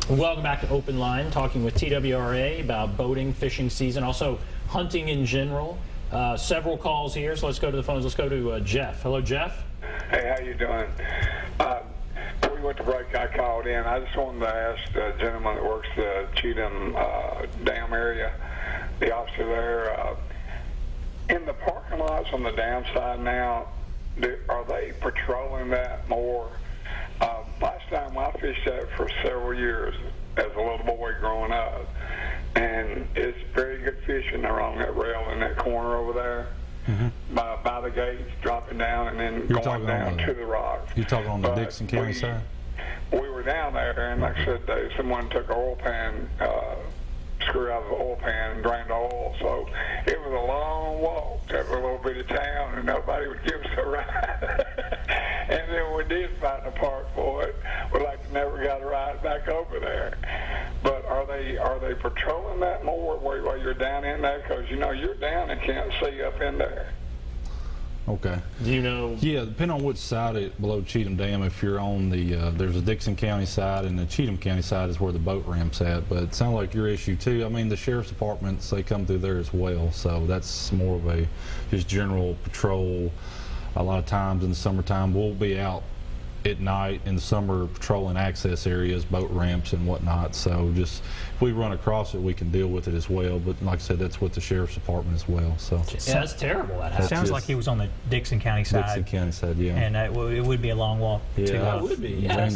Welcome back to OpenLine, talking with TWRA about boating, fishing season, also hunting in general. Several calls here, so let's go to the phones. Let's go to Jeff. Hello, Jeff. Hey, how you doing? Before we went to break, I called in. I just wanted to ask the gentleman that works the Cheatham Dam area, the officer there, in the parking lots on the dam side now, are they patrolling that more? Last time I fished that for several years as a little boy growing up, and it's very good fishing along that rail in that corner over there. By the gates, dropping down and then going down to the rocks. You're talking on the Dixon County side? We were down there, and like I said, someone took an oil pan, screw out of the oil pan and drained the oil. So it was a long walk to a little bit of town, and nobody would give us a ride. And then we did find a park for it. We never got a ride back over there. But are they patrolling that more while you're down in there? Because you're down and can't see up in there. Okay. Do you know? Yeah, depending on which side below Cheatham Dam, if you're on the, there's a Dixon County side, and the Cheatham County side is where the boat ramp's at. But it sounds like your issue too. I mean, the sheriff's departments, they come through there as well. So that's more of a just general patrol. A lot of times in the summertime, we'll be out at night in the summer patrolling access areas, boat ramps and whatnot. So just if we run across it, we can deal with it as well. But like I said, that's with the sheriff's department as well. So yeah, that's terrible. That happens. Sounds like he was on the Dixon County side. Dixon County side, yeah. And it would be a long walk. Yeah, it would be. Yeah,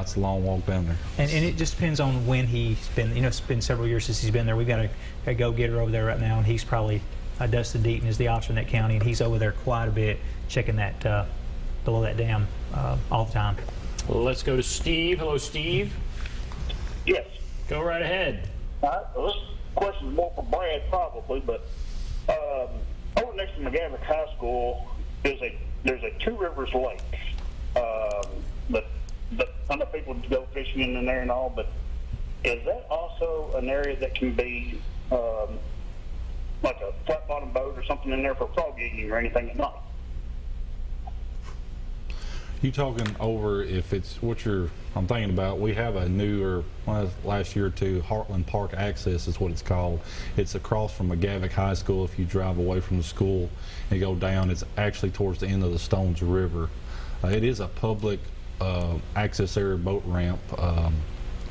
it's a long walk down there. And it just depends on when he's been. It's been several years since he's been there. We've got a go-getter over there right now, and he's probably Dustin Deaton is the officer in that county, and he's over there quite a bit checking that below that dam all the time. Well, let's go to Steve. Hello, Steve. Yes. Go right ahead. Well, this question is more for Brad probably, but over next to McGavick High School there's a Two Rivers Lake. But I know people go fishing in there and all, but is that also an area that can be like a flat bottom boat or something in there for frog eating or anything at night? You talking over if it's what I'm thinking about? We have a newer, last year or two, Heartland Park Access is what it's called. It's across from McGavick High School. If you drive away from the school and go down, it's actually towards the end of the Stones River. It is a public access area boat ramp,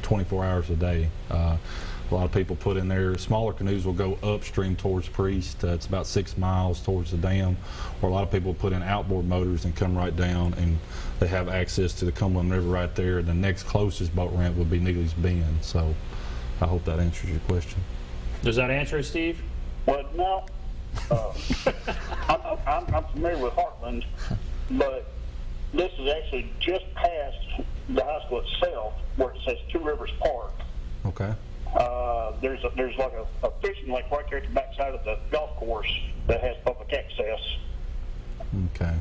24 hours a day. A lot of people put in there. Smaller canoes will go upstream towards Priest. It's about 6 miles towards the dam. Or a lot of people put in outboard motors and come right down, and they have access to the Cumberland River right there. The next closest boat ramp would be Neely's Bend. So I hope that answers your question. Does that answer it, Steve? Well, no. I'm familiar with Heartland, but this is actually just past the high school itself, where it says Two Rivers Park. Okay. There's like a fishing lake right there at the backside of the golf course that has public access. Okay.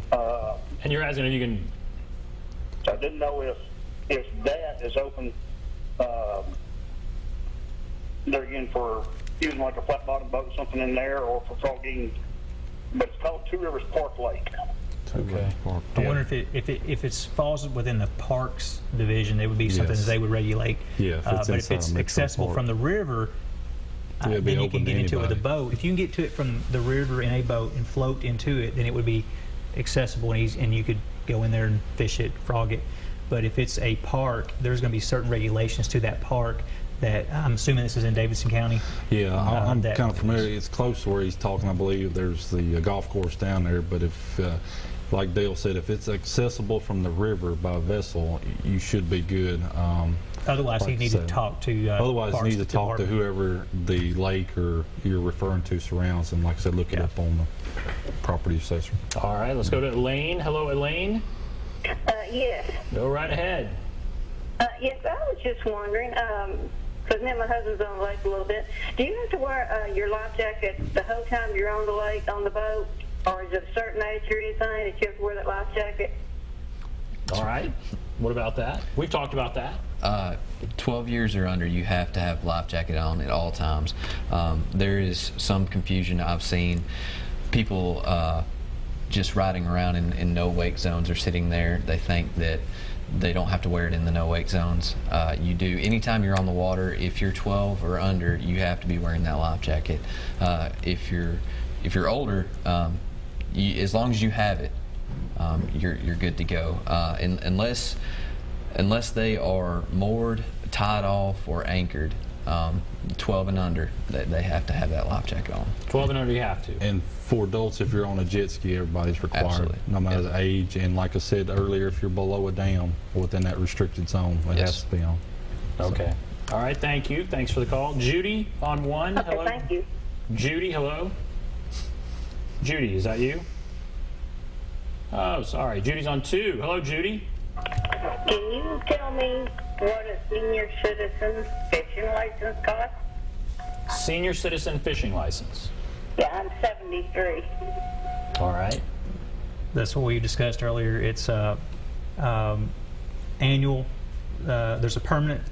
And you're asking if you can. So I didn't know if that is open there again for using like a flat bottom boat or something in there, or for frog eating. But it's called Two Rivers Park Lake. Okay. I wonder if it falls within the parks division, it would be something that they would regulate. Yeah, but if it's accessible from the river, then you can get into it with a boat. If you can get to it from the river in a boat and float into it, then it would be accessible and you could go in there and fish it, frog it. But if it's a park, there's going to be certain regulations to that park that I'm assuming this is in Davidson County. Yeah, I'm kind of familiar. It's close to where he's talking. I believe there's the golf course down there. But if like Dale said, if it's accessible from the river by vessel, you should be good. Otherwise, like you need to talk to otherwise, you need to talk to department. whoever the lake or you're referring to surrounds, and like I said, look it up on the property assessor. All right, let's go to Elaine. Hello, Elaine. Yes. Go right ahead. Yes, I was just wondering, because me and my husband's on the lake a little bit. Do you have to wear your life jacket the whole time you're on the lake, on the boat? Or is it a certain age or anything that you have to wear that life jacket? All right. What about that? We've talked about that. 12 years or under, you have to have life jacket on at all times. There is some confusion I've seen. People just riding around in no wake zones or sitting there, they think that They don't have to wear it in the no wake zones. You do anytime you're on the water. If you're 12 or under, you have to be wearing that life jacket. If you're older, as long as you have it, you're good to go. Unless they are moored, tied off, or anchored. 12 and under, they have to have that life jacket on. 12 and under, you have to. And for adults, if you're on a jet ski, everybody's required, Absolutely. no matter the age. And like I said earlier, if you're below a dam within that restricted zone, it Yes. has to be on. Okay. All right, thank you. Thanks for the call. Judy on one. Okay, Hello. thank you. Judy, hello. Judy, is that you? Oh, sorry. Judy's on two. Hello, Judy. Can you tell me what a senior citizen fishing license costs? Senior citizen fishing license. Yeah, I'm 73. All right. That's what we discussed earlier. It's annual. There's a permanent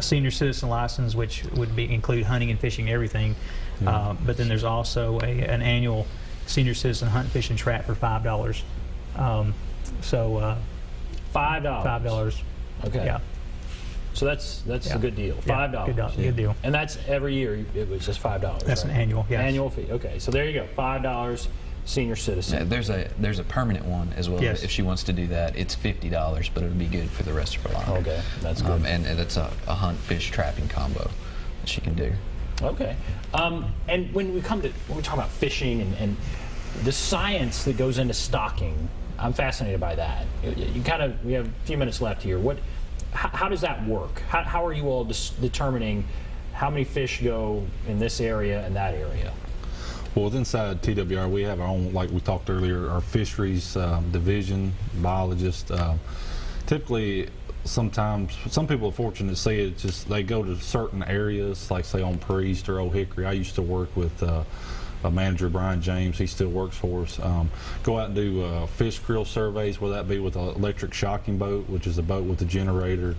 senior citizen license, which would include hunting and fishing, everything. But then there's also an annual senior citizen hunt, fish, and trap for $5. So $5. $5. Okay. Yeah. So that's Yeah. a good deal. Yeah, $5. good deal. And that's every year. It was just $5. That's right? an annual, yes. Annual fee. Okay. So there you go. $5 senior citizen. Yeah, there's a permanent one as well. Yes. If she wants to do that, it's $50, but it'll be good for the rest of her life. Okay, that's good. And it's a hunt, fish, trapping combo that she can do. Okay. And when we talk about fishing and the science that goes into stocking, I'm fascinated by that. We have a few minutes left here. How does that work? How are you all determining how many fish go in this area and that area? Well, inside TWR, we have our own, like we talked earlier, our fisheries division, biologists. Typically, sometimes, some people are fortunate to see it, just they go to certain areas, like say on Priest or Old Hickory. I used to work with a manager, Brian James, he still works for us. Go out and do fish creel surveys, whether that be with an electric shocking boat, which is a boat with a generator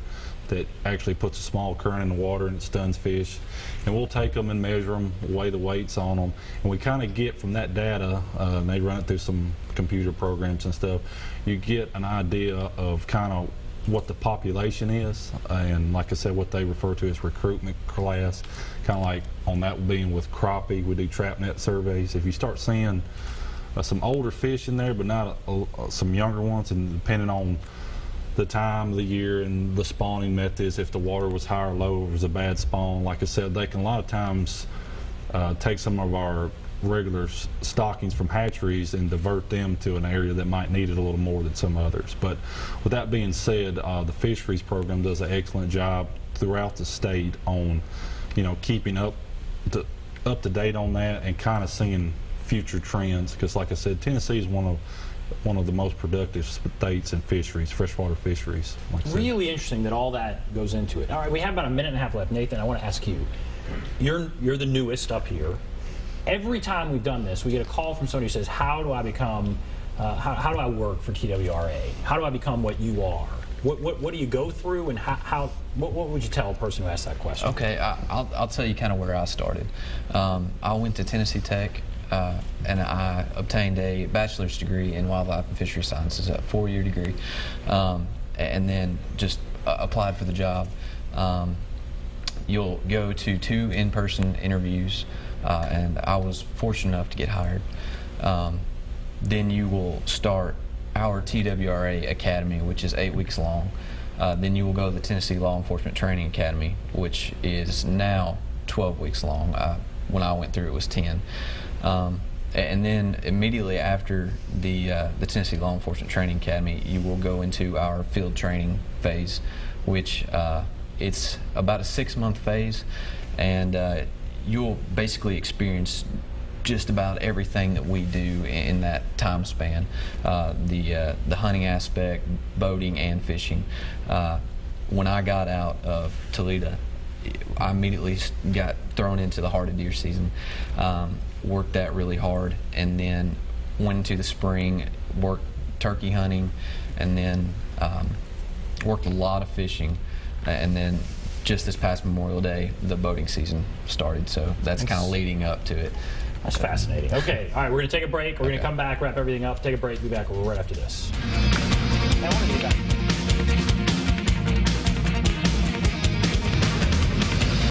that actually puts a small current in the water and it stuns fish. And we'll take them and measure them, weigh the weights on them, and we kind of get from that data, and they run it through some computer programs and stuff, you get an idea of kind of what the population is, and like I said, what they refer to as recruitment class, kind of like on that being with crappie, we do trap net surveys. If you start seeing some older fish in there, but not some younger ones, and depending on the time of the year and the spawning methods, if the water was high or low, if it was a bad spawn, like I said, they can a lot of times take some of our regular stockings from hatcheries and divert them to an area that might need it a little more than some others. But with that being said, the fisheries program does an excellent job throughout the state on, keeping up to date on that and kind of seeing future trends. Because like I said, Tennessee is one of the most productive states in fisheries, freshwater fisheries. Like I said. Really interesting that all that goes into it. All right, we have about a minute and a half left. Nathan, I want to ask you. You're the newest up here. Every time we've done this, we get a call from somebody who says, how do I become, how do I work for TWRA? How do I become what you are? What do you go through, and what would you tell a person who asks that question? Okay, I'll tell you kind of where I started. I went to Tennessee Tech, and I obtained a bachelor's degree in wildlife and fishery sciences, a 4-year degree, and then just applied for the job. You'll go to 2 in-person interviews, and I was fortunate enough to get hired. Then you will start our TWRA Academy, which is 8 weeks long. Then you will go to the Tennessee Law Enforcement Training Academy, which is now 12 weeks long. When I went through, it was 10. And then immediately after the Tennessee Law Enforcement Training Academy, you will go into our field training phase, which it's about a 6-month phase, and you'll basically experience just about everything that we do in that time span, the hunting aspect, boating, and fishing. When I got out of Toledo, I immediately got thrown into the heart of deer season, worked that really hard, and then went into the spring, worked turkey hunting, and then worked a lot of fishing, and then just this past Memorial Day, the boating season started, so that's kind of leading up to it. That's fascinating. Okay, all right, we're going to take a break. We're going to come back, wrap everything up, take a break, be back right after this. I want to do that.